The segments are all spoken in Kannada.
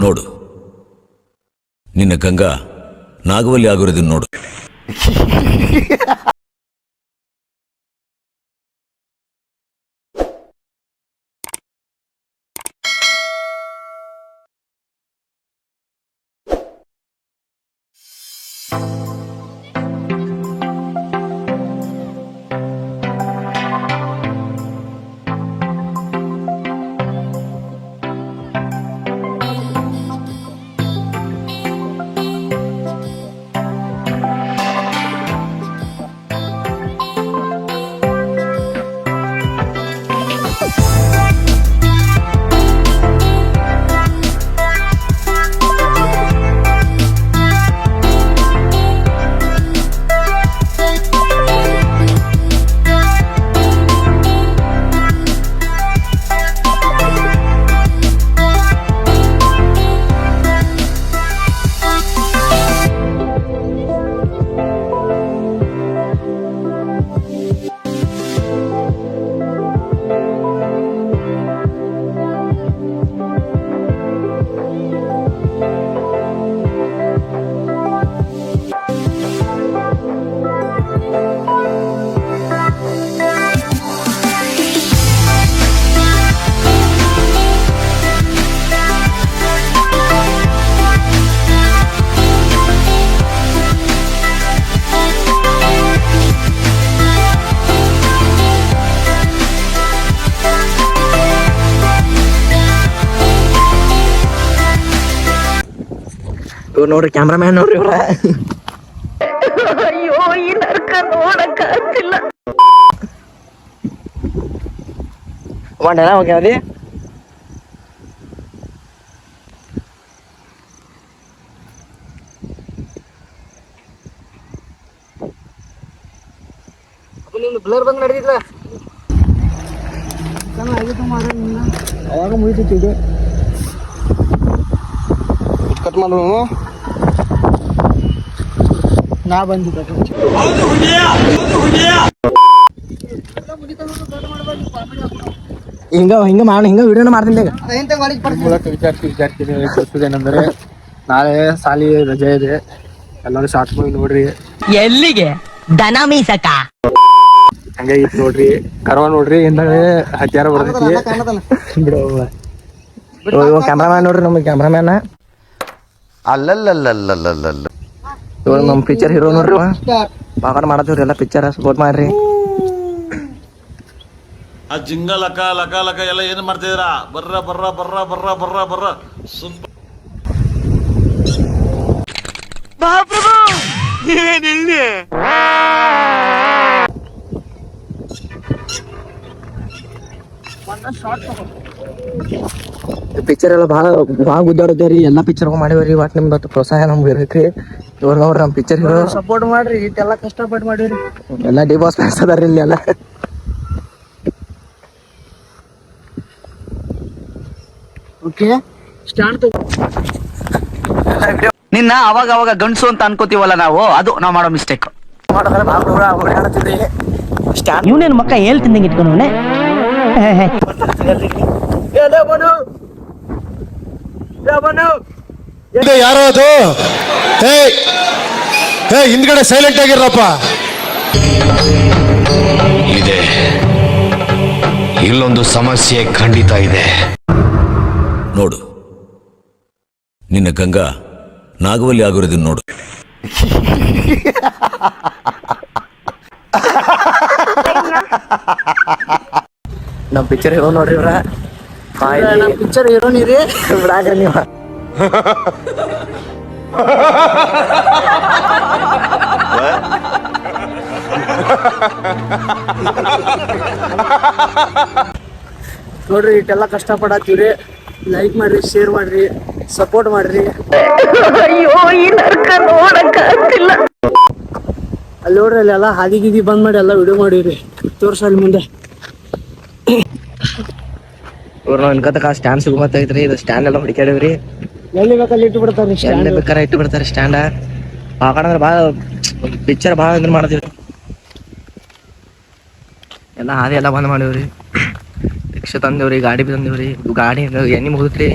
ನೋಡು, ನಿನ್ನ ಗಂಗಾ ನಾಗವಲ್ಲಿ ಆಗಿರೋದನ್ನ ನೋಡು. ನೋಡ್ರಿ ಕ್ಯಾಮ್ರಾಮ್ಯಾನ್ ನೋಡ್ರಿ ಇವ್ರ. ಅಯ್ಯೋ ಈ ನರ್ಕ ನೋಡಕ್ ಆಗ್ತಿಲ್ಲ. ಒಂಡೆಲ್ಲ ಹೋಗ್ಯಾವ್ರಿ. ನಿಮ್ದು ಬ್ಲರ್ ಬಂದ್ ನಡೆದಿಲ್ಲ ಅವಾಗ ಮುಗಿತೈತಿ. ಇದು ಕಟ್ ಮಾಡೋಣ. ನಾ ಬಂದಿದ್ದ ಹಿಂಗ ಹಿಂಗ ಮಾಡ ಹಿಂಗ ವಿಡಿಯೋನ ಮಾಡ್ತೀನಿ ಈಗ. ವಿಚಾರಿಸಿದೇನೆಂದ್ರೆ ನಾಳೆ ಸಾಲಿ ರಜೆ ಇದೆ, ಎಲ್ಲರೂ ಶಾರ್ಟ್ ಮೂವಿ ನೋಡ್ರಿ. ಎಲ್ಲಿಗೆ ದನ ಮೀಸಕ ಹಂಗಾಗಿ ನೋಡ್ರಿ, ಕರ್ವ ನೋಡ್ರಿ. ಹಿಂದಾಗಡೆ ಹತ್ಯಾರ ಬರ್ತೈತಿ. ಕ್ಯಾಮ್ರಾಮ್ಯಾನ್ ನೋಡ್ರಿ, ನಮ್ಗೆ ಕ್ಯಾಮ್ರಾಮ್ಯಾನ ಅಲ್ಲಲ್ಲಲ್ಲಲ್ಲಲ್ಲಲ್ಲ ಇವಾಗ ನಮ್ ಪಿಕ್ಚರ್ ಹೀರೋ ನೋಡ್ರಿ. ಬಾಗಾರ ಮಾಡತ್ತೀವ್ರಿ ಎಲ್ಲ ಪಿಕ್ಚರ್, ಸಪೋರ್ಟ್ ಮಾಡ್ರಿ. ಆ ಜಿಂಗ ಲಕ ಲಕ ಲಕ ಎಲ್ಲ ಏನ್ ಮಾಡ್ತಿದ್ದೀರಾ? ಬರ್ರ ಬರ್ರ ಬರ್ರ ಬರ್ರ ಬರ್ರ ಬರ್ರ ಸುಮ್ಮ ಪಿಕ್ಚರ್ ಎಲ್ಲ ಭಾಳ ಗುದ್ದಾಡೋದ್ರಿ. ಎಲ್ಲಾ ಪಿಕ್ಚರ್ ಮಾಡಿವ್ರಿ. ಒಟ್ ನಿಮ್ದು ಪ್ರೋತ್ಸಾಹ ನಮ್ಗೆ ಇರಕ್ರಿ. ಇವ್ರ ನೋಡ್ರಿ ನಮ್ ಪಿಕ್ಚರ್ ಹೀರೋ, ಸಪೋರ್ಟ್ ಮಾಡ್ರಿ. ಇಟ್ಟೆಲ್ಲ ಕಷ್ಟಪಟ್ಟು ಮಾಡಿವ್ರಿ. ಎಲ್ಲ ಡಿ ಬಾಸ್ ಫ್ಯಾನ್ಸ್ ಅದಾರ್ರಿ ಇಲ್ಲಿ ಎಲ್ಲ. Okay start. ನಿನ್ನ ಅವಾಗ ಅವಾಗ ಗಂಡ್ಸು ಅಂತ ಅನ್ಕೋತೀವಲ್ಲ ನಾವು, ಅದು ನಾವು ಮಾಡೋ ಮಿಸ್ಟೇಕ್. ಇವನೇನು ಮಕ್ಕ ಹೇಳ್ತಿದ್ದಂಗೆ ಇಟ್ಕೊಂಡವನೆ. ಯಾರೋ ಅದು ಹಿಂದ್ಗಡೆ ಸೈಲೆಂಟ್ ಆಗಿರಪ್ಪ. ಇದೆ, ಇಲ್ಲೊಂದು ಸಮಸ್ಯೆ ಖಂಡಿತ ಇದೆ. ನೋಡು, ನಿನ್ನ ಗಂಗಾ ನಾಗವಲ್ಲಿ ಆಗಿರೋದನ್ನ ನೋಡು. ನಮ್ ಪಿಕ್ಚರ್ ಹೀರೋ ನೋಡ್ರಿ ಇವ್ರ. ಪಿಕ್ಚರ್ ಹೀರೋ ನೀರಿ ಬಿಡಾಗ ನೀವ. ನೋಡ್ರಿ ಇಟ್ಟೆಲ್ಲ ಕಷ್ಟಪಡತ್ತೀವ್ರಿ. ಲೈಕ್ ಮಾಡ್ರಿ, ಶೇರ್ ಮಾಡ್ರಿ, ಸಪೋರ್ಟ್ ಮಾಡ್ರಿ. ಅಯ್ಯೋ ಈ ನರ್ಕ ನೋಡಕ್ ಆಗ್ತಿಲ್ಲ. ಅಲ್ಲಿ ನೋಡ್ರಿ, ಅಲ್ಲೆಲ್ಲ ಹಾದಿ ಗೀದಿ ಬಂದ್ ಮಾಡಿ ಎಲ್ಲ ವಿಡಿಯೋ ಮಾಡಿವ್ರಿ. ತೋರ್ಸಲ್ಲಿ ಮುಂದೆ ಇವ್ರು ನಾವು ಇನ್ಕತಕ ಸ್ಟ್ಯಾಂಡ್ ಸಿಗುಮತ್ತೈತ್ರಿ. ಇದು ಸ್ಟ್ಯಾಂಡ್ ಎಲ್ಲ ಹುಡುಕ್ಯಾಡಿವ್ರಿ. ಎಲ್ಲಿ ಬೇಕಲ್ಲಿ ಇಟ್ಟು ಬಿಡ್ತಾರ್ರಿ, ಎಲ್ಲಿ ಬೇಕಾರೆ ಇಟ್ಟು ಬಿಡ್ತಾರೆ ಸ್ಟ್ಯಾಂಡ. ಪಾಕಂದ್ರೆ ಭಾಳ ಪಿಕ್ಚರ್ ಭಾಳ ಅಂದ್ರೆ ಮಾಡ್ತೀವ್ರಿ. ಎಲ್ಲ ಹಾದಿ ಎಲ್ಲ ಬಂದ್ ಮಾಡಿವ್ರಿ. ರಿಕ್ಷಾ ತಂದೇವ್ರಿ, ಗಾಡಿ ತಂದೇವ್ರಿ. ಗಾಡಿ ಎಣ್ಣೆ ಮುಗಿದ್ರಿ.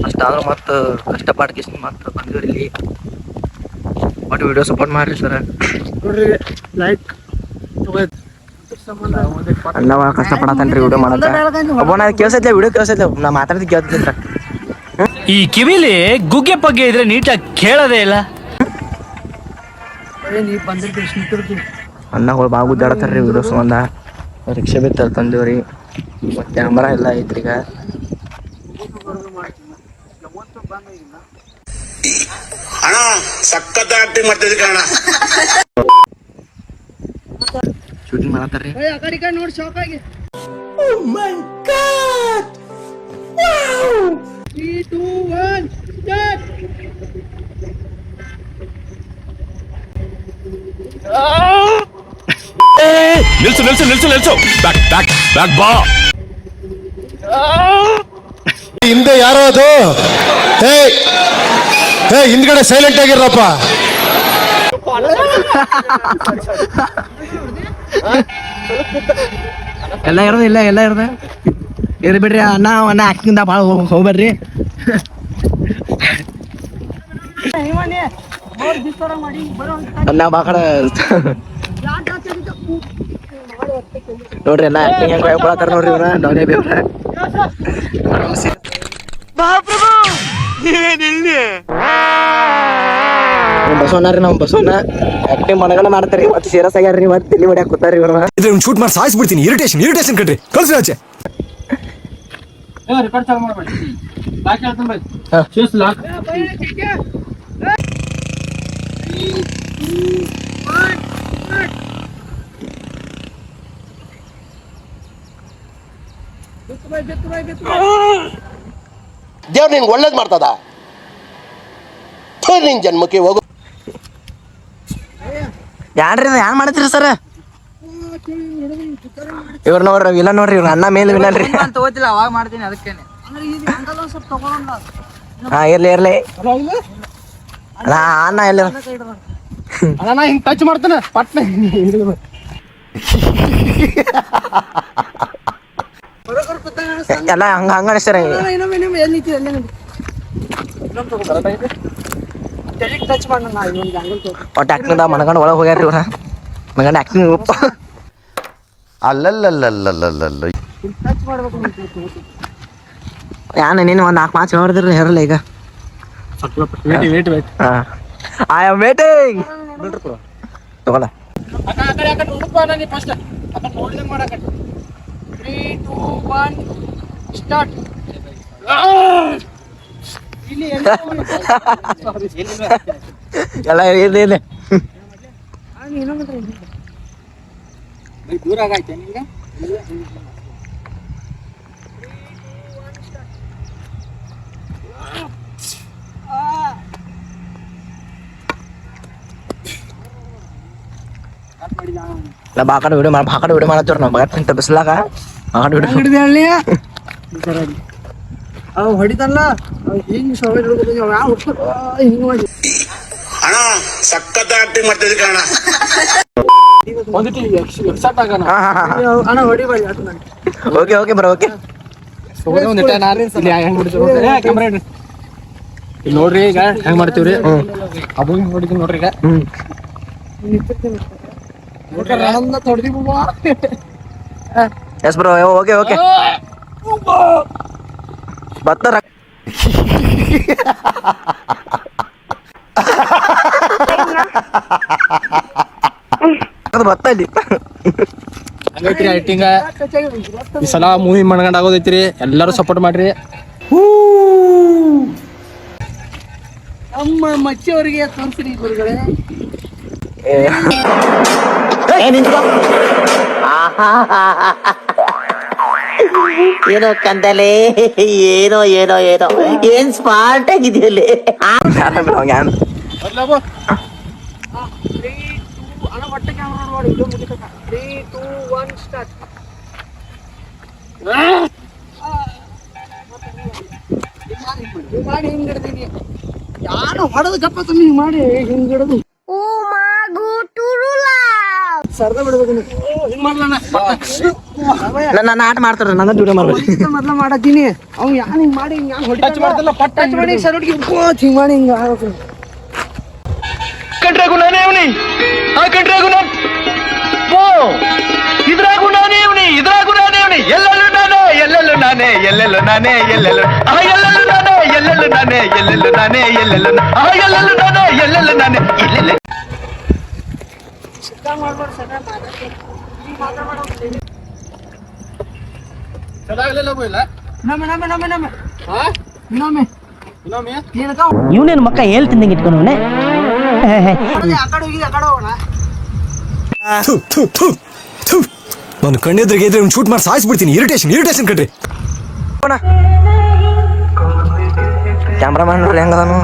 ಅಷ್ಟಾದ್ರೂ ಮತ್ತು ಕಷ್ಟಪಟ್ಟು ಮತ್ತೆ ಬಂದಿವ್ರಿ ಇಲ್ಲಿ ಒಟ್ಟು ವಿಡಿಯೋ ಸಪೋರ್ಟ್ ಮಾಡ್ರಿ ಸರ್ ನೋಡ್ರಿ ಲೈಕ್ ಅಣ್ಣ ಕಷ್ಟಪಡತನ್ರಿ ವಿಡಿಯೋ ಮಾಡತ್ತ ಒಬ್ಬ ನಾ ಕೇಳ್ಸೈತ್ಲೆ ವಿಡಿಯೋ ಕೇಳ್ಸೈತ್ಲೆ ನಾ ಮಾತಾಡ್ತಿ ಕೇಳ್ತಿದ್ರ ಈ ಕಿವಿಲಿ ಗುಗ್ಗೆ ಪಗ್ಗೆ ಇದ್ರೆ ನೀಟಾಗಿ ಕೇಳೋದೇ ಇಲ್ಲ. ನೀವ್ ಬಂದಿರ್ತೀವಿ ಸ್ನೇಹಿತರು ಅಣ್ಣಗಳು ಬಾವು ಗುದ್ದಾಡತಾರ್ರಿ ವಿಡಿಯೋ ಸಂಬಂಧ ರಿಕ್ಷಾ ಬಿತ್ತ ತಂದಿವ್ರಿ ಮತ್ತೆ ಕ್ಯಾಮ್ರಾ ಎಲ್ಲ ಐತ್ರಿ ಈಗ ಅಣ್ಣ ಸಖತ್ ಆಕ್ಟಿಂಗ್ ಮಾಡ್ತಿದ್ದೆ ಕಣ. ಶೂಟಿಂಗ್ ಮಾಡತ್ತಾರ್ರಿ. ಆ ಕಡೆ ಈ ಕಡೆ ನೋಡಿ ಶಾಕ್ ಆಗಿ 3, 2, 1 ಸ್ಟಾರ್ಟ್. ನಿಲ್ಸು ನಿಲ್ಸು ನಿಲ್ಸು ನಿಲ್ಸು ಬ್ಯಾಕ್ ಬ್ಯಾಕ್ ಬ್ಯಾಕ್ ಬಾ. ಹಿಂದೆ ಯಾರೋ ಅದು ಹಿಂದ್ಗಡೆ ಸೈಲೆಂಟ್ ಆಗಿರಪ್ಪ. ಎಲ್ಲ ಇರೋದು ಇಲ್ಲ ಎಲ್ಲ ಇರೋದ ಇರ್ಲಿ ಬಿಡ್ರಿ ಅಣ್ಣ ಆಕ್ಟಿಂಗ್ ಭಾಳ ಹೋಗ್ಬೇಡ್ರಿ. ಅಣ್ಣ ಬಾ ಕಡೆ ನೋಡ್ರಿ ಎಲ್ಲ ಆಕ್ಟಿಂಗ್ ಹೆಂಗ್ ಹೇಳ್ಕೊಳತ್ತಾರ ನೋಡ್ರಿ ಇವ್ರ ಡಾಲಿ ಬೇವ್ರ ಬಸವಣ್ಣ ನಮ್ ಬಸವಣ್ಣ ಆಕ್ಟಿಂಗ್ ಮನಗಂಡ ಮಾಡ್ತಾರಿ ಮತ್ತೆ ಸೀರಿಯಸ್ ಆಗ್ಯಾರ್ರಿ ಮತ್ತೆ ತಿಳಿ ಹೊಡ್ಯಾಕ ಕೂತಾರಿ ಇವ್ರ ಶೂಟ್ ಮಾಡಿ ಸಾಯಿಸ್ಬಿಡ್ತೀನಿ. ಇರಿಟೇಷನ್ ಕಟ್ರಿ ಕಳ್ಸಿ ಆಚೆ. ರೆಕಾರ್ಡ್ ಚಾಲು ಮಾಡ್ಬೇಡಿ ಲಾಕ್ ಹೇಳ್ತೀನಿ ಬೈ ಚೂಸ್ ಲಾಕ್ ದೇವ್ರು ನಿಂಗೆ ಒಳ್ಳೇದ್ ಮಾಡ್ತದ. ನಿನ್ ಜನ್ಮಕ್ಕೆ ಹೋಗು. ಯಾನ್ರಿ ಯಾನ್ ಮಾಡತ್ರಿ ಸರ್ ಇವ್ರ ನೋಡ್ರಿ ಇಲ್ಲ ನೋಡ್ರಿ ಇವ್ರ ಅಣ್ಣ ಮೇಲೆ ವಿಲನ್ ರೀ. ತಗೋತಿಲ್ಲ ಅವಾಗ ಮಾಡ್ತೀನಿ ಅದಕ್ಕೇನೆ ಸ್ವಲ್ಪ ತಗೊಳಲ್ಲ. ಹಾ ಇರ್ಲಿ ಇರ್ಲಿ ಅಣ್ಣ ಎಲ್ಲ ಅಣ್ಣ ಹಿಂಗ್ ಟಚ್ ಮಾಡ್ತಾನೆ ಪಟ್ನ ಎಲ್ಲ ಹಂಗ ಹಂಗ ಅನಿಸ್ತಾರ ಇನ್ನೊಮ್ಮೆ ಎಲ್ಲಿ ಟಚ್ ಮಾಡೋಣ ಒಟ್ಟು ಆಕ್ಟಿಂಗ್ ಮನಗಂಡ್ ಒಳಗೆ ಹೋಗ್ಯಾರ ಇವ್ರ ಮಗಂಡ ಆಕ್ಟಿಂಗ್ ಉಪ್ಪ ಅಲ್ಲಲ್ಲಲ್ಲಲ್ಲಲ್ಲಲ್ಲ. ಟಚ್ ಮಾಡ್ಬೇಕು ಯಾನ ನೀನು ಒಂದು 4 ಮಾತು ಹೇಳಿದ್ರಿ ಹೇರಲ್ಲ ಈಗ. ವೇಟ್ ಹಾ ಐ ಆಮ್ ವೇಟಿಂಗ್ ತಗೊಳ ಆ ಕಡೆ ನೋಡಪ್ಪ ನೀ ಫಸ್ಟ್ ಆ ಕಡೆ ನೋಡ್ದಂಗೆ ಮಾಡಕ್ಕೆ 3, 2, 1 ಸ್ಟಾರ್ಟ್. ಇಲ್ಲಿ ಎಲ್ಲ ಇರ್ಲಿ ಇರ್ಲಿ ದೂರ ಆಗೈತೆ ನಿಮ್ಗೆ ಬಾಕಡೆ ವಿಡಿಯೋ ಮಾಡತ್ತವ್ರ ನಾವು ಬಗಟ್ ಬಿಸ್ಲಾಗ ಬಾಕಡೆ ವಿಡಿಯೋ ಹಿಡಿದು ಹೇಳಿ ಅವ್ ಹೊಡಿತಲ್ಲ ಹಿಂಗ್ ಶೋಭೆ ಹಿಂಗ್ ಮಾಡಿ ಅಣ್ಣ ಸಖತ್ ಆಕ್ಟಿಂಗ್ ಮಾಡ್ತಿದ್ದೆ ಕಣ. ಒಂದಿಟ್ಟು ಎಕ್ಸೆಪ್ಟ್ ಆಗೋಣ ಅಣ್ಣ ಹೊಡಿಬೇಡಿ ಅದು ನನಗೆ okay okay bro okay camera ಇಲ್ಲಿ ನೋಡ್ರಿ ಈಗ ಹೆಂಗ್ ಮಾಡ್ತೀವ್ರಿ ಅವು ನೋಡಿದ್ವಿ ನೋಡ್ರಿ ಈಗ ಎಸ್ ಬ್ರೋ ಓಕೆ ಓಕೆ ಬರ್ತಾರ ಬತ್ತ ಇಲ್ಲಿ ಹಂಗೈತ್ರಿ ಐಟಿಂಗ ಈ ಸಲ ಮೂವಿ ಮಣ್ಗಂಡ್ ಆಗೋದೈತ್ರಿ ಎಲ್ಲರೂ ಸಪೋರ್ಟ್ ಮಾಡ್ರಿ. ನಮ್ಮ ಮಚ್ಚಿ ಅವರಿಗೆ ತೋರಿಸ್ರಿ ಗುರುಗಳೇ. ಏನೋ ಕಂದಲೆ ಏನೋ ಏನೋ ಏನೋ ಏನ್ ಸ್ಮಾರ್ಟ್ ಆಗಿದೆಯಲ್ಲಿ ಒಟ್ಟೆ ಕ್ಯಾಮ್ರಾ ನೋಡಿ ಇದು ಮುಗಿತಕ್ಕ 3, 2, 1 ಸ್ಟಾರ್ಟ್. ಮಾಡಿ ಹಿಂಗ್ ಹಿಡ್ದೀನಿ ಯಾರು ಹೊಡೆದು ಗಪ್ಪ ತುಂಬಿ ಮಾಡಿ ಹಿಂಗ್ ಹಿಡಿದು ಸರ್ದ ಬಿಡ್ಬೇಕು ಹಿಂಗ್ ಮಾಡ್ಲಣ್ಣ ನನ್ನ ಆಟ ಮಾಡ್ತಾರ ನನ್ನ ವಿಡಿಯೋ ಮಾಡ್ಬೇಕು ಮೊದ್ಲ ಮಾಡತ್ತೀನಿ ಅವ್ ಯಾನ್ ಹಿಂಗ್ ಮಾಡಿ ಹಿಂಗ್ ಟಚ್ ಮಾಡ್ತಲ್ಲ ಟಚ್ ಮಾಡಿ ಸರ್ ಹಿಂಗ್ ಮಾಡಿ ಹಿಂಗ ಕಂಡ್ರಾಗು ನಾನೇ ಅವನಿ ಆ ಕಂಡ್ರಾಗು ನಾನು ಇದ್ರಾಗು ನಾನೇ ಅವನಿ ಇದ್ರಾಗು ನಾನೇ ಅವನಿ ಎಲ್ಲೆಲ್ಲೂ ನಾನೇ ಎಲ್ಲೆಲ್ಲೂ ನಾನೇ ಎಲ್ಲೆಲ್ಲೂ ನಾನೇ ಎಲ್ಲೆಲ್ಲೂ ಆ ಎಲ್ಲೆಲ್ಲೂ ನಾನೇ ಎಲ್ಲೆಲ್ಲೂ ನಾನೇ ಎಲ್ಲೆಲ್ಲೂ ನಾನೇ ಎಲ್ಲೆಲ್ಲೂ ಆ ಎಲ್ಲೆಲ್ಲೂ ನಾನೇ ಎಲ್ಲೆಲ್ಲೂ ನಾನೇ ಎಲ್ಲೆಲ್ಲೂ ಇವನೇನು ಮಕ್ಕ ಹೇಳ್ತೀನಿ ಇಟ್ಕೊಂಡವನೆ ನಾನು ಕಣ್ಣೆದ್ರಿಗೆ ಇದ್ರೆ ಶೂಟ್ ಮಾಡಿ ಸಾಯಿಸ್ಬಿಡ್ತೀನಿ. ಇರಿಟೇಷನ್ ಕಣ್ರಿ. ಕ್ಯಾಮ್ರಾಮನ್ ನೋಡ್ರಿ ಹೆಂಗದಾನು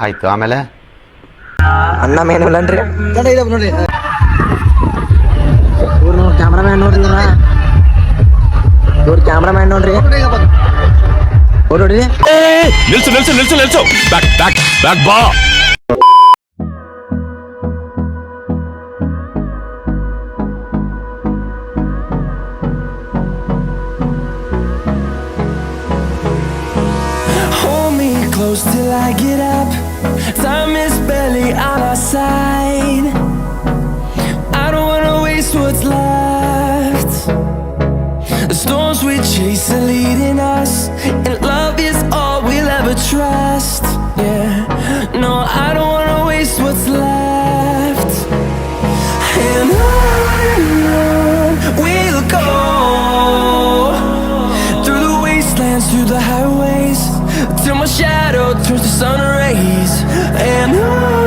ಆಯ್ತು ಆಮೇಲೆ ಅನ್ನ ಮೇನಲ್ಲನ್ರಿ ಕ್ಯಾಮ್ರಾಮ್ಯಾನ್ ನೋಡ್ರಿ ಇವ್ರ ಕ್ಯಾಮ್ರಾಮ್ಯಾನ್ ನೋಡ್ರಿ ನೋಡ್ರಿ ನಿಲ್ಸು ಬ್ಯಾಕ್ ಬಾ. Close till I get up. Time is barely on our side. I don't wanna waste what's left. The storms we chase are leading us, and love is all we'll ever trust. Yeah, no, I don't wanna waste what's left. And on we'll go, through the wastelands, through the highways, till my shadow turns to sun rays. And on